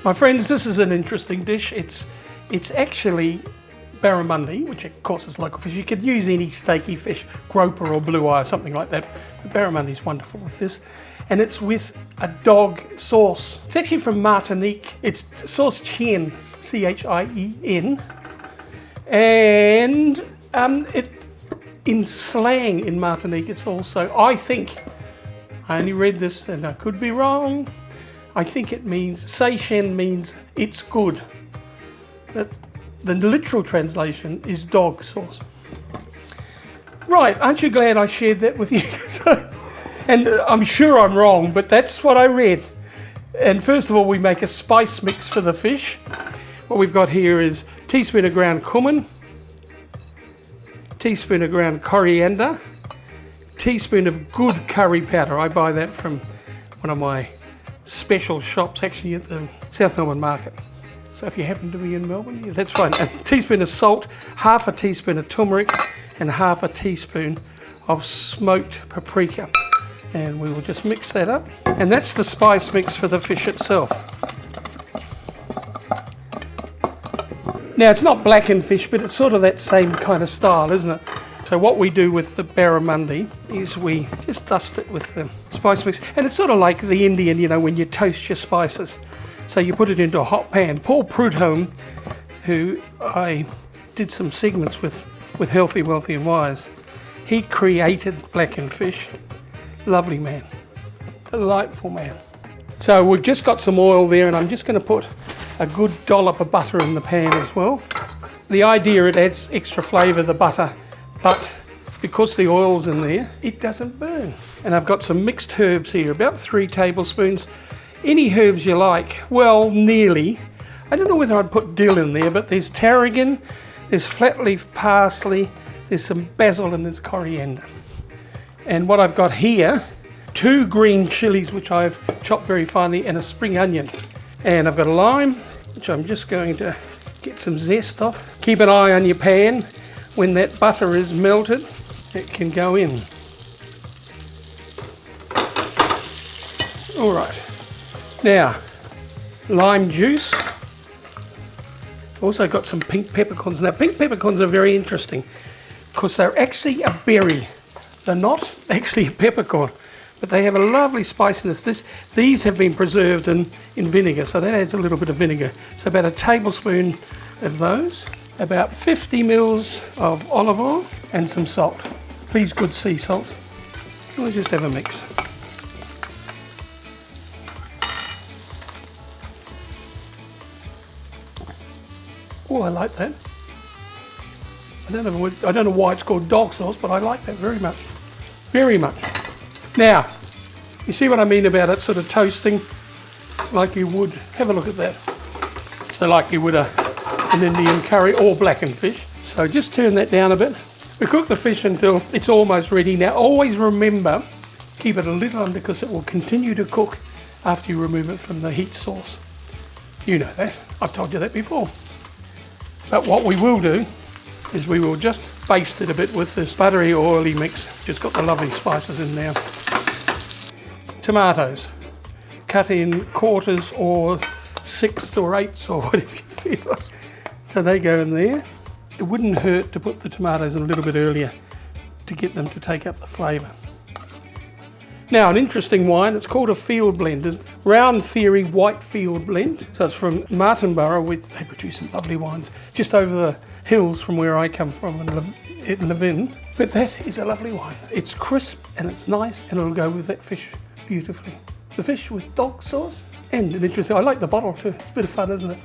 My friends, this is an interesting dish. It's actually barramundi, which of course is local fish. You could use any steaky fish, groper or blue eye or something like that. But barramundi is wonderful with this. And it's with a dog sauce. It's actually from Martinique. It's sauce Chien, C-H-I-E-N. And in slang in Martinique, it's also, I think, I only read this and I could be wrong, I think it means, Chien means it's good. But the literal translation is dog sauce. Right, aren't you glad I shared that with you? And I'm sure I'm wrong, but that's what I read. And first of all, we make a spice mix for the fish. What we've got here is a teaspoon of ground cumin, teaspoon of ground coriander, teaspoon of good curry powder. I buy that from one of my special shops, actually at the South Melbourne market. So if you happen to be in Melbourne, yeah, that's fine. A teaspoon of salt, half a teaspoon of turmeric, and half a teaspoon of smoked paprika. And we will just mix that up. And that's the spice mix for the fish itself. Now, it's not blackened fish, but it's sort of that same kind of style, isn't it? So what we do with the barramundi is we just dust it with the spice mix. And it's sort of like the Indian, you know, when you toast your spices. So you put it into a hot pan. Paul Prudhomme, who I did some segments with Healthy, Wealthy and Wise, he created blackened fish. Lovely man, delightful man. So we've just got some oil there, and I'm just going to put a good dollop of butter in the pan as well. The idea, it adds extra flavour, the butter, but because the oil's in there, it doesn't burn. And I've got some mixed herbs here, about 3 tablespoons. Any herbs you like, well, nearly. I don't know whether I'd put dill in there, but there's tarragon, there's flat leaf parsley, there's some basil and there's coriander. And what I've got here, 2 green chilies, which I've chopped very finely, and a spring onion. And I've got a lime, which I'm just going to get some zest off. Keep an eye on your pan. When that butter is melted, it can go in. All right. Now, lime juice. Also got some pink peppercorns. Now, pink peppercorns are very interesting because they're actually a berry. They're not actually a peppercorn, but they have a lovely spiciness. These have been preserved in vinegar, so that adds a little bit of vinegar. So about a tablespoon of those, about 50 mils of olive oil, and some salt. Please, good sea salt. We'll just have a mix. Oh, I like that. I don't know why it's called dog sauce, but I like that very much. Very much. Now, you see what I mean about it sort of toasting like you would, have a look at that. So like you would an Indian curry or blackened fish. So just turn that down a bit. We cook the fish until it's almost ready. Now always remember, keep it a little under because it will continue to cook after you remove it from the heat source. You know that, I've told you that before. But what we will do is we will just baste it a bit with this buttery oily mix. Just got the lovely spices in now. Tomatoes, cut in quarters or 6 or 8 or whatever you feel. So they go in there. It wouldn't hurt to put the tomatoes in a little bit earlier to get them to take up the flavour. Now, an interesting wine, it's called a field blend. It's Round Theory White Field Blend. So it's from Martinborough. They produce some lovely wines just over the hills from where I come from in Levin. But that is a lovely wine. It's crisp and it's nice and it'll go with that fish beautifully. The fish with dog sauce and an interesting, I like the bottle too. It's a bit of fun, isn't it?